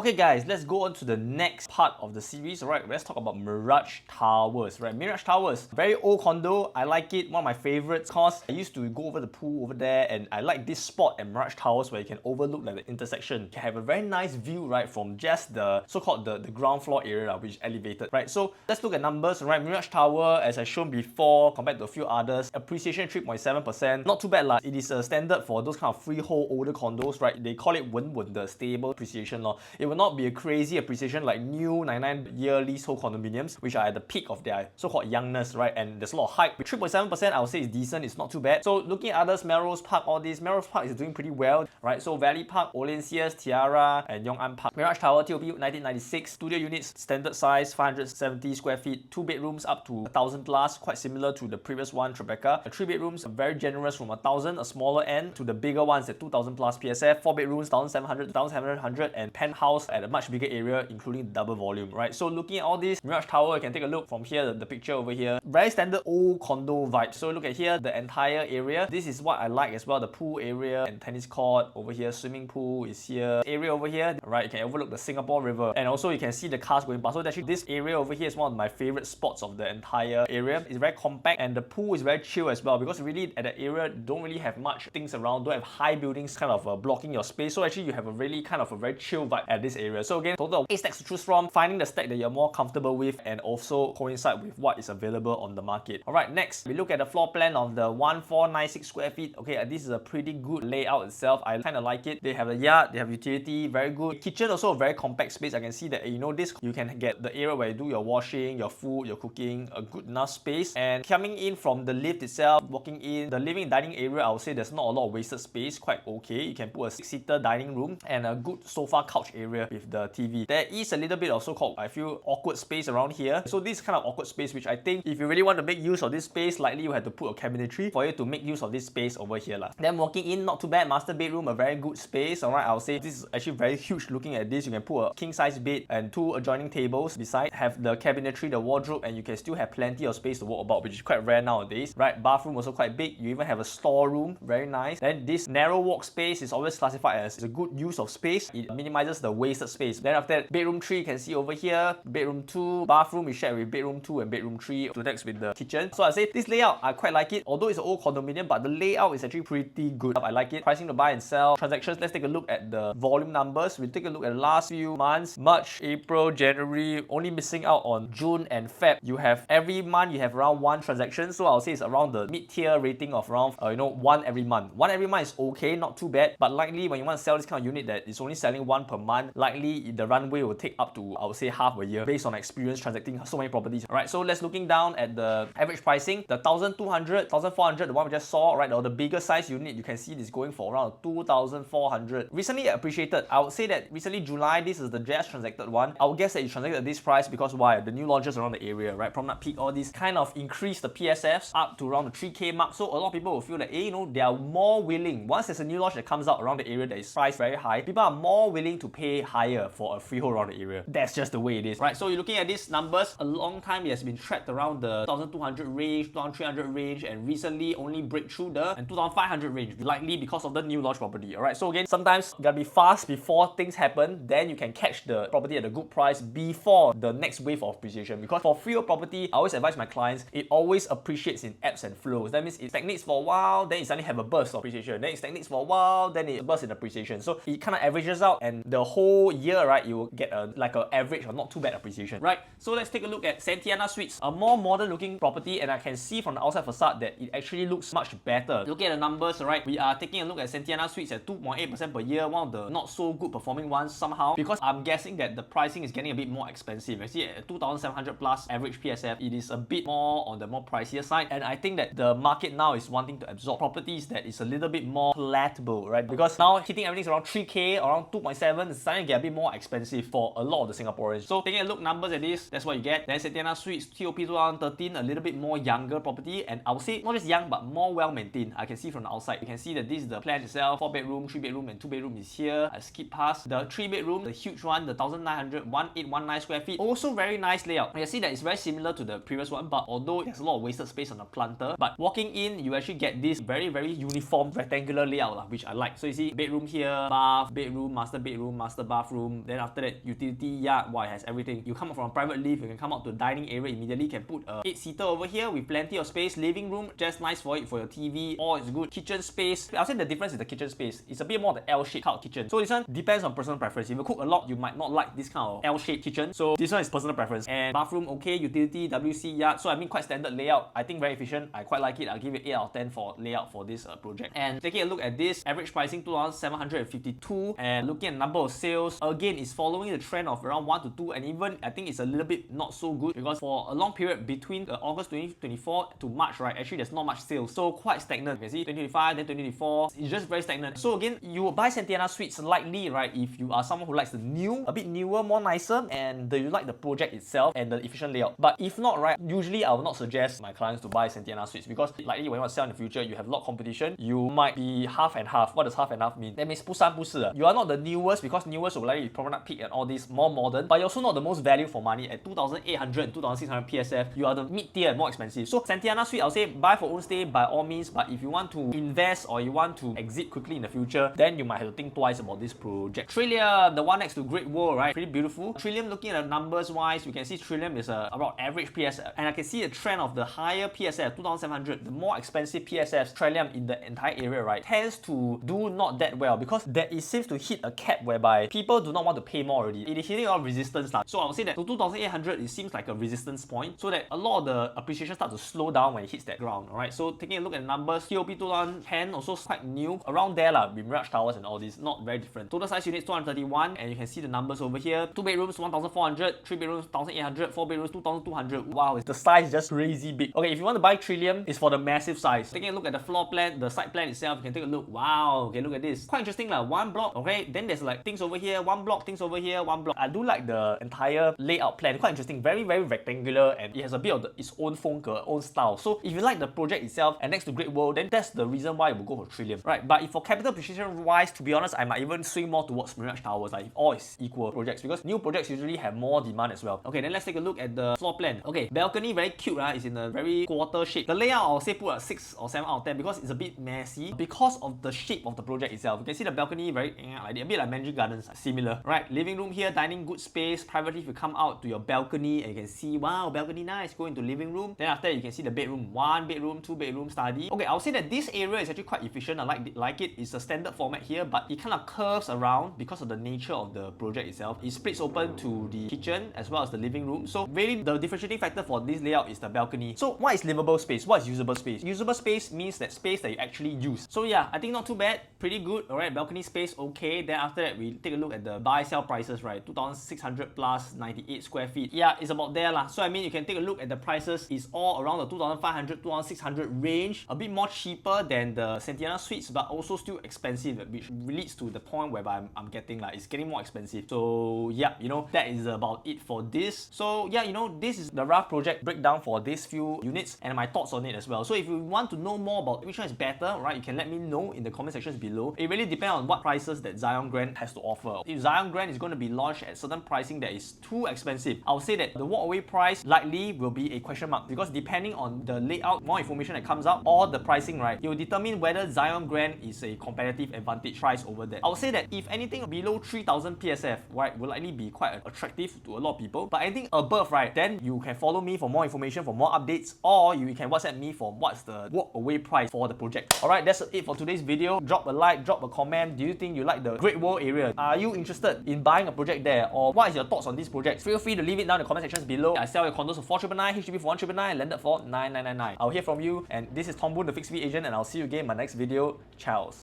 Okay guys, let's go on to the next part of the series. Alright, let's talk about Mirage Towers. Right, Mirage Towers, very old condo. I like it, one of my favorites because I used to go over the pool over there, and I like this spot at Mirage Towers where you can overlook like the intersection. You can have a very nice view, right, from just the so-called the ground floor area, which is elevated. Right, so let's look at numbers. Right, Mirage Tower, as I shown before, compared to a few others, appreciation 3.7%. Not too bad lah. It is a standard for those kind of freehold older condos, right? They call it 稳稳 the stable appreciation law. It will not be a crazy appreciation like new 99-year leasehold condominiums, which are at the peak of their so-called youngness, right? And there's a lot of hype. With 3.7%, I would say it's decent. It's not too bad. So looking at others, Melrose Park, all these, Melrose Park is doing pretty well, right? So Valley Park, Olenciers, Tiara, and Yonge Park. Mirage Tower, TOP 1996, studio units, standard size, 570 square feet, 2 bedrooms up to 1,000 plus, quite similar to the previous one, Tribeca. 3 bedrooms, very generous from 1,000, a smaller end, to the bigger ones at 2,000 plus PSF. 4 bedrooms, 1,700, 1,700, and penthouse at a much bigger area, including double volume, right? So looking at all this, Mirage Tower, you can take a look from here, the picture over here. Very standard old condo vibe. So look at here, the entire area. This is what I like as well, the pool area and tennis court over here, swimming pool is here. Area over here, right, you can overlook the Singapore River, and also you can see the cars going past. So actually this area over here is one of my favorite spots of the entire area. It's very compact, and the pool is very chill as well, because really at that area don't really have much things around, don't have high buildings kind of blocking your space. So actually you have a really kind of a very chill vibe at this area. So again, total of 8 stacks to choose from, finding the stack that you're more comfortable with and also coincide with what is available on the market. Alright, next we look at the floor plan of the 1496 square feet. Okay, this is a pretty good layout itself. I kind of like it. They have a yard, they have utility, very good. Kitchen also a very compact space. I can see that, you know, this you can get the area where you do your washing, your food, your cooking, a good enough space. And coming in from the lift itself, walking in, the living and dining area, I would say there's not a lot of wasted space, quite okay. You can put a 6-seater dining room and a good sofa couch area with the TV. There is a little bit of so-called, I feel, awkward space around here. So this kind of awkward space, which I think if you really want to make use of this space, likely you have to put a cabinetry for you to make use of this space over here lah. Then walking in, not too bad. Master bedroom, a very good space. Alright, I would say this is actually very huge. Looking at this, you can put a king-size bed and 2 adjoining tables beside, have the cabinetry, the wardrobe, and you can still have plenty of space to walk about, which is quite rare nowadays. Right, bathroom also quite big. You even have a storeroom, very nice. Then this narrow walk space is always classified as a good use of space. It minimizes the wasted space. Then after that, bedroom 3, you can see over here. Bedroom 2, bathroom is shared with bedroom 2 and bedroom 3 to next with the kitchen. So I say this layout, I quite like it. Although it's an old condominium, but the layout is actually pretty good. I like it. Pricing to buy and sell. Transactions, let's take a look at the volume numbers. We'll take a look at the last few months. March, April, January, only missing out on June and Feb. You have every month, you have around 1 transaction. So I'll say it's around the mid-tier rating of around, 1 every month. 1 every month is okay, not too bad. But likely when you want to sell this kind of unit that is only selling 1 per month, likely the runway will take up to, I would say, half a year based on experience transacting so many properties. Alright, so let's looking down at the average pricing. The 1,200, 1,400, the one we just saw, right, or the bigger size unit, you can see this going for around 2,400. Recently appreciated. I would say that recently July, this is the just transacted one. I would guess that you transacted at this price because why? The new launches around the area, right? Promenade Peak, all these kind of increase the PSFs up to around the 3K mark. So a lot of people will feel that, they are more willing. Once there's a new launch that comes out around the area that is priced very high, people are more willing to pay higher for a freehold around the area. That's just the way it is, right? So you're looking at these numbers, a long time it has been tracked around the 1,200 range, 1,300 range, and recently only break through the 2,500 range, likely because of the new launch property. Alright, so again, sometimes you gotta be fast before things happen, then you can catch the property at a good price before the next wave of appreciation. Because for freehold property, I always advise my clients, it always appreciates in ebbs and flows. That means it stagnates for a while, then it suddenly have a burst of appreciation, then it stagnates for a while, then it bursts in appreciation. So it kind of averages out, and the whole year, right, you will get like an average or not too bad appreciation, right? So let's take a look at Centennia Suites, a more modern looking property, and I can see from the outside facade that it actually looks much better. Looking at the numbers, right, we are taking a look at Centennia Suites at 2.8% per year, one of the not so good performing ones somehow, because I'm guessing that the pricing is getting a bit more expensive. I see at 2,700 plus average PSF, it is a bit more on the more pricier side, and I think that the market now is wanting to absorb properties that is a little bit more palatable, right? Because now hitting everything's around 3K, around 2.7, it's starting to get a bit more expensive for a lot of the Singaporeans. So taking a look numbers at this, that's what you get. Then Centennia Suites, TOP 2013, a little bit more younger property, and I would say not just young but more well maintained. I can see from the outside, you can see that this is the plan itself. 4 bedroom, 3 bedroom, and 2 bedroom is here. I skip past the 3 bedroom, the huge one, the 1,819 square feet. Also very nice layout. You can see that it's very similar to the previous one, but although there's a lot of wasted space on the planter, but walking in, you actually get this very uniform rectangular layout, which I like. So you see bedroom here, bath, bedroom, master bathroom. Then after that, utility yard, wow, it has everything. You come up from a private lift, you can come out to the dining area immediately. You can put a 8-seater over here with plenty of space. Living room, just nice for it for your TV. All is good. Kitchen space. I'll say the difference is the kitchen space. It's a bit more of the L-shaped kind of kitchen. So this one depends on personal preference. If you cook a lot, you might not like this kind of L-shaped kitchen. So this one is personal preference. And bathroom, okay, utility, WC yard. So I mean, quite standard layout. I think very efficient. I quite like it. I'll give it 8 out of 10 for layout for this project. And taking a look at this, average pricing 2,752. And looking at number of sales, again, it's following the trend of around 1 to 2. And even I think it's a little bit not so good because for a long period between August 2024 to March, right, actually there's not much sales. So quite stagnant. You can see 2025, then 2024. It's just very stagnant. So again, you will buy Centennia Suites likely, right, if you are someone who likes the new, a bit newer, more nicer, and you like the project itself and the efficient layout. But if not, right, usually I will not suggest my clients to buy Centennia Suites because likely when you want to sell in the future, you have a lot of competition. You might be half and half. What does half and half mean? That means 不三不四. You are not the newest because newest will likely be Promenade Peak and all these more modern, but you're also not the most value for money at 2,800 and 2,600 PSF. You are the mid-tier and more expensive. So Centennia Suite, I'll say buy for own stay by all means, but if you want to invest or you want to exit quickly in the future, then you might have to think twice about this project. Trillium, the one next to Great Wall, right? Pretty beautiful. Trillium, looking at the numbers wise, you can see Trillium is about average PSF, and I can see a trend of the higher PSF, 2,700, the more expensive PSF, Trillium in the entire area, right, tends to do not that well because it seems to hit a cap whereby people do not want to pay more already. It is hitting a lot of resistance. So I would say that to 2,800, it seems like a resistance point, so that a lot of the appreciation starts to slow down when it hits that ground, alright? So taking a look at the numbers, TOP 2010 also quite new, around there with Mirage Towers and all this, not very different. Total size units 231, and you can see the numbers over here. 2 bedrooms 1,400, 3 bedrooms 1,800, 4 bedrooms 2,200. Wow, the size is just crazy big. Okay, if you want to buy Trillium, it's for the massive size. Taking a look at the floor plan, the site plan itself, you can take a look. Wow, okay, look at this. Quite interesting lah. One block, okay, then there's like things over here, one block, things over here, one block. I do like the entire layout plan. Quite interesting, very rectangular, and it has a bit of its own funker, own style. So if you like the project itself and next to Great Wall, then that's the reason why we will go for Trillium, right? But if for capital appreciation wise, to be honest, I might even swing more towards Mirage Towers, like if all is equal projects, because new projects usually have more demand as well. Okay, then let's take a look at the floor plan. Okay, balcony very cute, it's in a very quarter shape. The layout, I'll say put a 6 or 7 out of 10 because it's a bit messy because of the shape of the project itself. You can see the balcony very like a bit like Mandarin Gardens, similar. Right, living room here, dining, good space. Privately, if you come out to your balcony and you can see, wow, balcony nice. Go into living room. Then after that, you can see the bedroom, 1 bedroom, 2 bedroom, study. Okay, I'll say that this area is actually quite efficient. I like it. It's a standard format here, but it kind of curves around because of the nature of the project itself. It splits open to the kitchen as well as the living room. So really, the differentiating factor for this layout is the balcony. So what is livable space? What is usable space? Usable space means that space that you actually use. So yeah, I think not too bad. Pretty good. Alright, balcony space, okay. Then after that, we take a look at the buy-sell prices, right? 2,600 plus 98 square feet. Yeah, it's about there lah. So I mean, you can take a look at the prices. It's all around the 2,500, 2,600 range. A bit more cheaper than the Centennia Suites, but also still expensive, which leads to the point whereby I'm getting like, it's getting more expensive. So yeah, that is about it for this. So yeah, this is the rough project breakdown for these few units and my thoughts on it as well. So if you want to know more about which one is better, right, you can let me know in the comment sections below. It really depends on what prices that Zyon Grand has to offer. If Zyon Grand is going to be launched at certain pricing that is too expensive, I'll say that the walkaway price likely will be a question mark because depending on the layout, more information that comes out, or the pricing, right, it will determine whether Zyon Grand is a competitive advantage price over that. I'll say that if anything below 3,000 PSF, right, will likely be quite attractive to a lot of people. But anything above, right, then you can follow me for more information, for more updates, or you can WhatsApp me for what's the walkaway price for the project. Alright, that's it for today's video. Drop a like, drop a comment. Do you think you like the Great Wall area? Are you interested in buying a project there? Or what is your thoughts on this project? Feel free to leave it down in the comment sections below. I sell your condos for 4,999, HDB for 1,999, landed for 9,999. I'll hear from you, and this is Tong Boon, the fixed fee agent, and I'll see you again in my next video. Ciao.